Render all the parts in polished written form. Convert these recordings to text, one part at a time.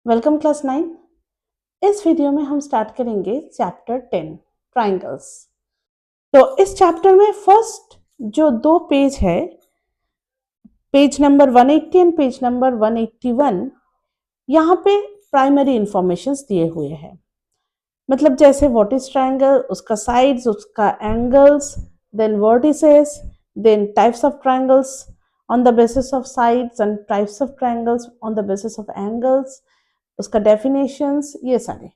Welcome class 9। इस video में हम स्टार्ट करेंगे चैप्टर 10 ट्राइंगल्स। तो इस चैप्टर में फर्स्ट जो दो पेज है, page number 180 and page number 181, यहाँ पे प्राइमरी इंफॉर्मेशंस दिए हुए हैं। मतलब जैसे व्हाट इज ट्राइंगल, उसका साइड्स, उसका angles, then vertices, then types of triangles on the basis of sides and types of triangles on the basis of angles, उसका डेफिनेशंस, ये सारे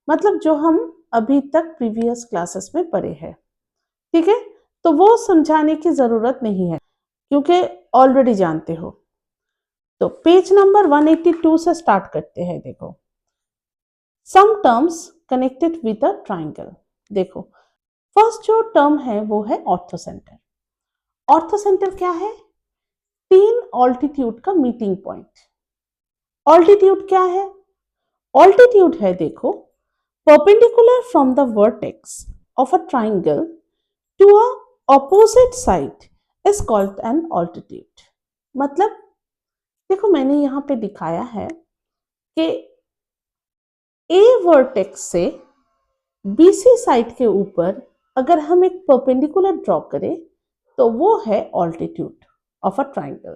मतलब जो हम अभी तक प्रीवियस क्लासेस में पढ़े हैं। ठीक है, तो वो समझाने की जरूरत नहीं है क्योंकि ऑलरेडी जानते हो। तो पेज नंबर 182 से स्टार्ट करते हैं। देखो, some terms connected with a triangle. देखो, फर्स्ट जो टर्म है वो है ऑर्थोसेंटर। ऑर्थोसेंटर क्या है? तीन ऑल्टीट्यूड का मीटिंग पॉइंट। ऑल्टीट्यूड क्या है? ऑल्टीट्यूड है, देखो, perpendicular from the vertex of a triangle to a opposite side is called an altitude। मतलब देखो, मैंने यहाँ पे दिखाया है कि A वर्टेक्स से BC साइड के ऊपर अगर हम एक परपेंडिकुलर ड्रॉ करें तो वो है altitude of a triangle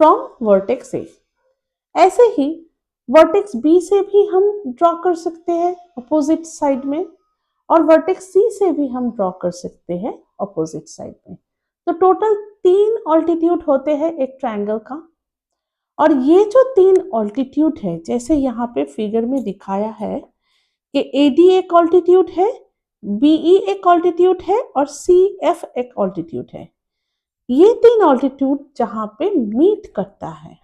from vertex A। ऐसे ही वर्टेक्स बी से भी हम ड्रॉ कर सकते हैं अपोजिट साइड में, और वर्टेक्स सी से भी हम ड्रॉ कर सकते हैं अपोजिट साइड में। तो टोटल तीन ऑल्टीट्यूड होते हैं एक ट्रायंगल का। और ये जो तीन ऑल्टीट्यूड है, जैसे यहाँ पे फिगर में दिखाया है कि एडी एक ऑल्टीट्यूड है, बीई एक ऑल्टीट्यूड है और सी एफ एक ऑल्टीट्यूड है। ये तीन ऑल्टीट्यूड जहां पे मीट करता है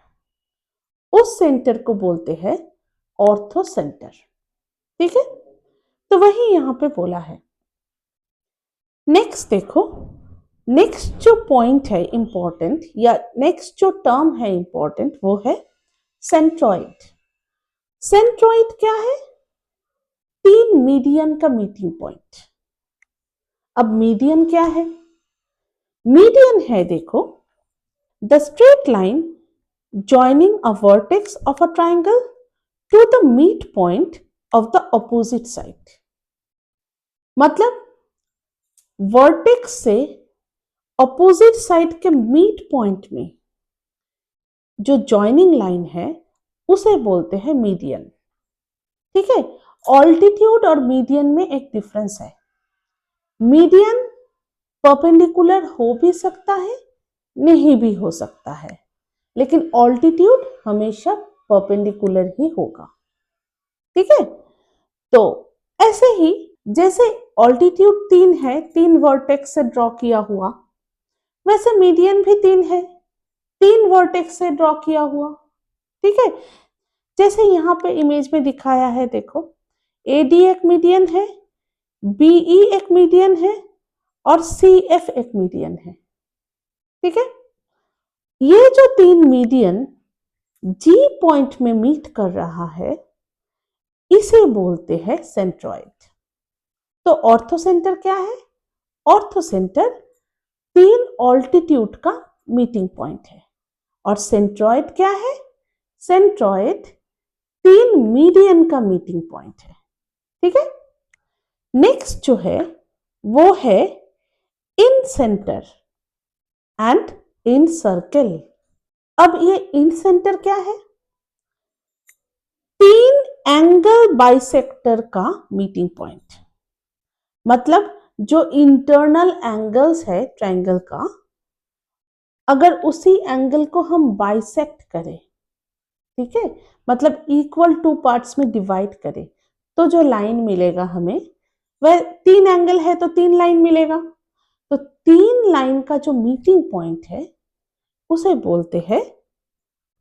उस सेंटर को बोलते हैं ऑर्थो सेंटर। ठीक है, तो वही यहां पे बोला है। नेक्स्ट देखो, नेक्स्ट जो पॉइंट है इंपॉर्टेंट, या नेक्स्ट जो टर्म है इंपॉर्टेंट, वो है सेंट्रॉइड। सेंट्रॉइड क्या है? तीन मीडियन का मीटिंग पॉइंट। अब मीडियन क्या है? मीडियन है, देखो, the straight line joining a vertex of a triangle to the midpoint of the opposite side। मतलब वर्टेक्स से अपोजिट साइड के मिड पॉइंट में जो जॉइनिंग लाइन है उसे बोलते हैं मीडियन। ठीक है, ऑल्टीट्यूड और मीडियन में एक डिफरेंस है। मीडियन परपेंडिकुलर हो भी सकता है, नहीं भी हो सकता है, लेकिन ऑल्टीट्यूड हमेशा परपेंडिकुलर ही होगा। ठीक है, तो ऐसे ही जैसे ऑल्टीट्यूड तीन है, तीन वर्टेक्स से ड्रॉ किया हुआ, वैसे मीडियन भी तीन है, तीन वर्टेक्स से ड्रॉ किया हुआ। ठीक है, जैसे यहाँ पे इमेज में दिखाया है, देखो, एडी एक मीडियन है, बीई एक मीडियन है और सी एफ एक मीडियन है। ठीक है, ये जो तीन मीडियन जी पॉइंट में मीट कर रहा है इसे बोलते हैं सेंट्रॉइड। तो ऑर्थोसेंटर क्या है? ऑर्थोसेंटर तीन ऑल्टीट्यूड का मीटिंग पॉइंट है। और सेंट्रॉइड क्या है? सेंट्रॉइड तीन मीडियन का मीटिंग पॉइंट है। ठीक है, नेक्स्ट जो है वो है इन सेंटर एंड इन सर्कल। अब ये इन सेंटर क्या है? तीन एंगल बाइसेक्टर का मीटिंग पॉइंट। मतलब जो इंटरनल एंगल्स है ट्रायंगल का, अगर उसी एंगल को हम बाइसेक्ट करें, ठीक है, मतलब इक्वल टू पार्ट्स में डिवाइड करें, तो जो लाइन मिलेगा हमें, वह तीन एंगल है तो तीन लाइन मिलेगा। तो तीन लाइन का जो मीटिंग पॉइंट है उसे बोलते हैं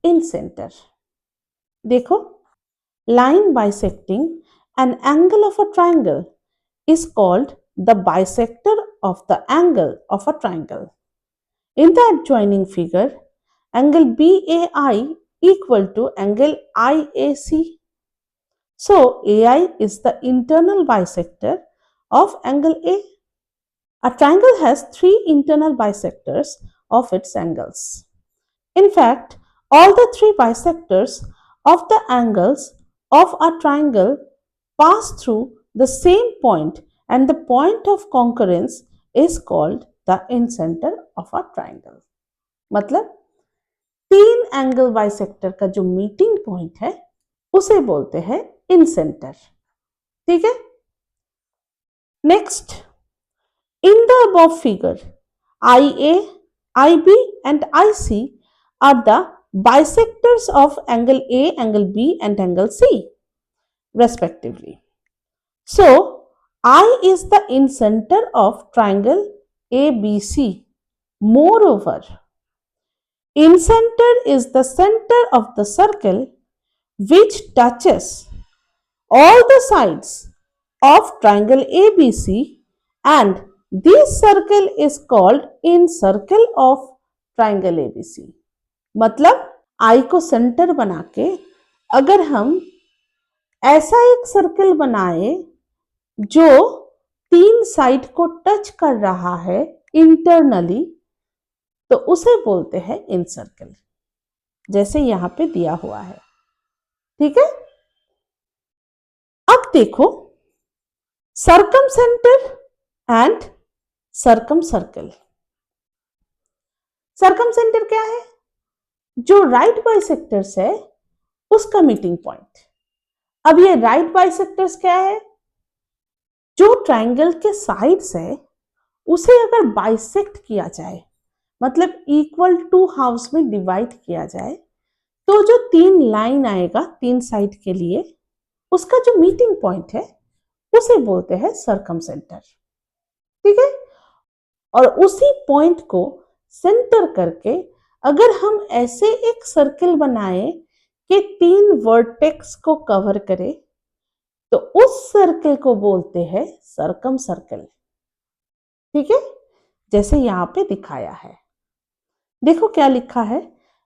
इन सेंटर। देखो, line bisecting an angle of a triangle is called the bisector of the angle of a triangle. In the adjoining figure, angle BAI equal to angle IAC. So AI is the internal bisector of angle A. A triangle has three internal bisectors of its angles. In fact, all the three bisectors of the angles of a triangle pass through the same point and the point of concurrence is called the incenter of a triangle. मतलब तीन angle bisector का जो meeting point है उसे बोलते हैं इंसेंटर। ठीक है, next, in the above figure IA, IB and IC are the bisectors of angle A, angle B and angle C respectively. So I is the incenter of triangle ABC. Moreover, incenter is the center of the circle which touches all the sides of triangle ABC, and this circle is called incircle of triangle ABC. मतलब I को centre बना के अगर हम ऐसा एक circle बनाए जो तीन साइड को टच कर रहा है इंटरनली, तो उसे बोलते हैं इनसर्कल, जैसे यहां पे दिया हुआ है। ठीक है, अब देखो सर्कमसेंटर एंड सर्कमसर्कल। सर्कमसेंटर क्या है? जो राइट बाइसेक्टर्स है उसका मीटिंग पॉइंट। अब ये राइट बाइसेक्टर्स क्या है? जो ट्रायंगल के साइड्स है उसे अगर बाइसेक्ट किया जाए, मतलब इक्वल टू हाफ्स में डिवाइड किया जाए, तो जो तीन लाइन आएगा तीन साइड के लिए, उसका जो मीटिंग पॉइंट है उसे बोलते हैं सर्कमसेंटर। ठीक है, और उसी पॉइंट को सेंटर करके अगर हम ऐसे एक सर्कल बनाए कि तीन वर्टेक्स को कवर करे, तो उस सर्कल को बोलते हैं सर्कम सर्कल। ठीक है, जैसे यहां पे दिखाया है, देखो क्या लिखा है,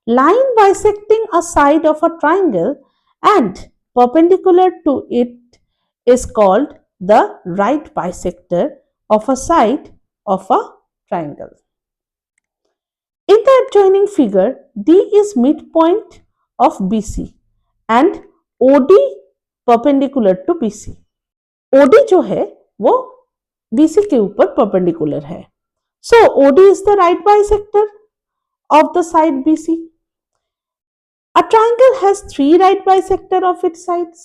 line bisecting a side of a triangle and perpendicular to it is called the right bisector of a side of a triangle. In the adjoining figure, D is midpoint of BC and OD perpendicular to BC. OD जो है वो BC के ऊपर perpendicular है. So OD is the right bisector of the side BC. A triangle has three right bisector of its sides.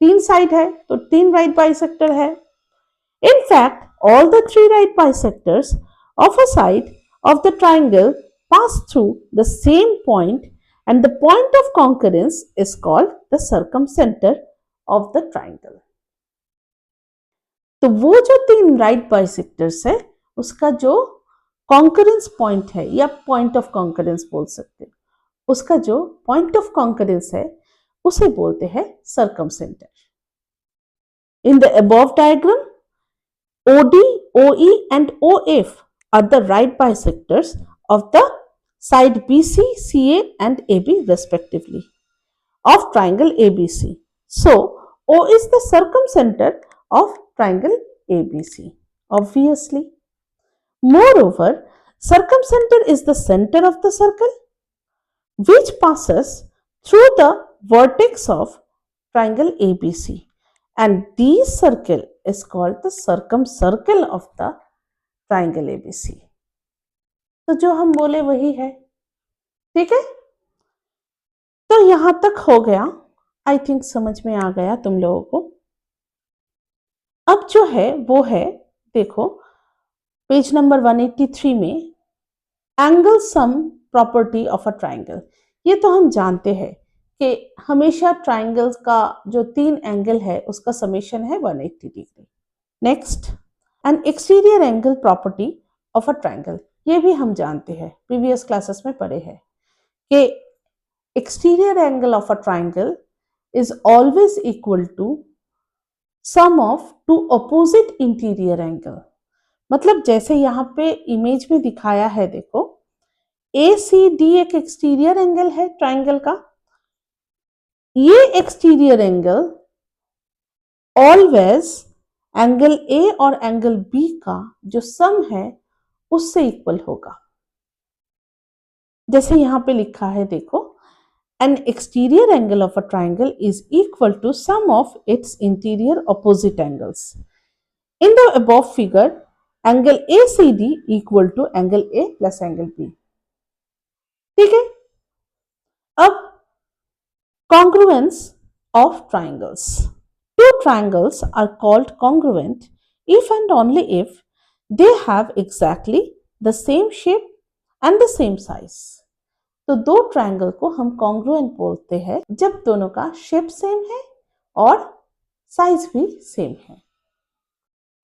तीन side है तो तीन right bisector है. In fact, all the three right bisectors of a side of the triangle pass through the same point, and the point of concurrence is called the circumcenter of the triangle. तो वो जो तीन right bisectors है उसका जो concurrence point है या point of concurrence बोल सकते हैं, उसका जो point of concurrence है उसे बोलते हैं circumcenter. In the above diagram, OD, OE and OF are the right bisectors of the side BC, CA and AB respectively of triangle ABC. So, O is the circumcenter of triangle ABC, obviously. Moreover, circumcenter is the center of the circle which passes through the vertex of triangle ABC, and this circle is called the circumcircle of the triangle ABC. तो जो हम बोले वही है। ठीक है, तो यहां तक हो गया, आई थिंक समझ में आ गया तुम लोगों को। अब जो है वो है, देखो पेज नंबर 183 में angle sum property of a triangle. ये तो हम जानते हैं कि हमेशा ट्राइंगल्स का जो तीन एंगल है उसका समेशन है 180 degree. Next, N exterior angle property of a triangle. ये भी हम जानते हैं, प्रीवियस क्लासेस में पढ़े हैं कि exterior angle of a triangle is always equal to sum of two opposite interior angle. मतलब जैसे यहाँ पे इमेज में दिखाया है, देखो ACD एक एक्सटीरियर एंगल है ट्राइंगल का, ये exterior angle always angle A और एंगल B का जो सम है उससे इक्वल होगा। जैसे यहां पे लिखा है, देखो An exterior angle of a triangle is equal to sum of its interior opposite angles. In the above figure, angle ACD equal to angle A plus angle B. ठीक है, अब congruence of triangles. Two triangles are called congruent if and only if they have exactly the same shape and the same size. तो दो triangle को हम congruent बोलते हैं जब दोनों का शेप सेम है और साइज भी सेम है।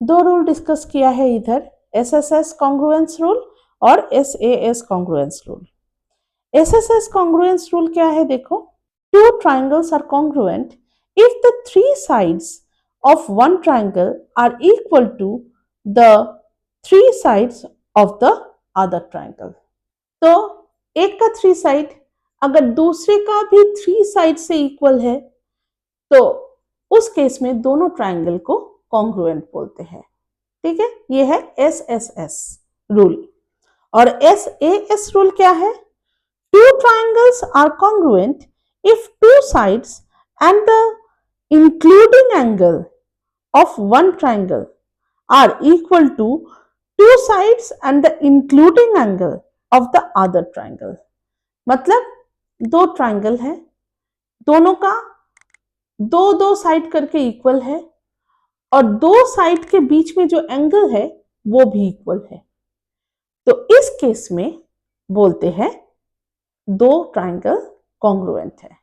दो रूल डिस्कस किया है इधर, SSS कॉन्ग्रुएंस रूल और SAS congruence rule. SSS congruence rule क्या है देखो, two triangles are congruent if the three sides of one triangle are equal to the three sides of the other triangle. तो एक का थ्री साइड अगर दूसरे का भी थ्री साइड से इक्वल है तो उस केस में दोनों ट्रायंगल को कॉन्ग्रुएंट बोलते हैं। ठीक है, ये है SSS रूल। और SAS रूल क्या है, two triangles are congruent if two sides and the including angle of one triangle are equal to two sides and the including angle of the other triangle. मतलब दो triangle है, दोनों का दो दो साइड करके इक्वल है और दो साइड के बीच में जो एंगल है वो भी इक्वल है, तो इस केस में बोलते हैं दो ट्रायंगल कॉन्ग्रुएंट है।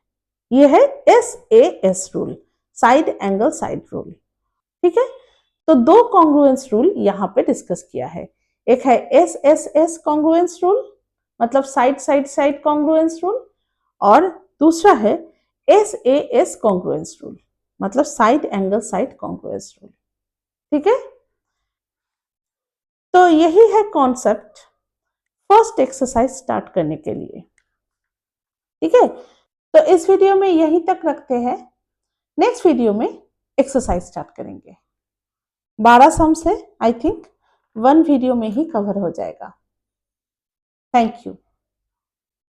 ये है SAS rule, side angle side rule. ठीक है, तो दो कॉन्ग्रुएंस रूल यहाँ पे डिस्कस किया है, एक है SSS कॉन्ग्रुएंस रूल मतलब side side side congruence rule, और दूसरा है SAS कॉन्ग्रुएंस रूल मतलब side angle side congruence rule. ठीक है, तो यही है कॉन्सेप्ट फर्स्ट एक्सरसाइज स्टार्ट करने के लिए। ठीक है, तो इस वीडियो में यहीं तक रखते हैं, नेक्स्ट वीडियो में एक्सरसाइज स्टार्ट करेंगे। 12 सम्स है, आई थिंक 1 वीडियो में ही कवर हो जाएगा। Thank you.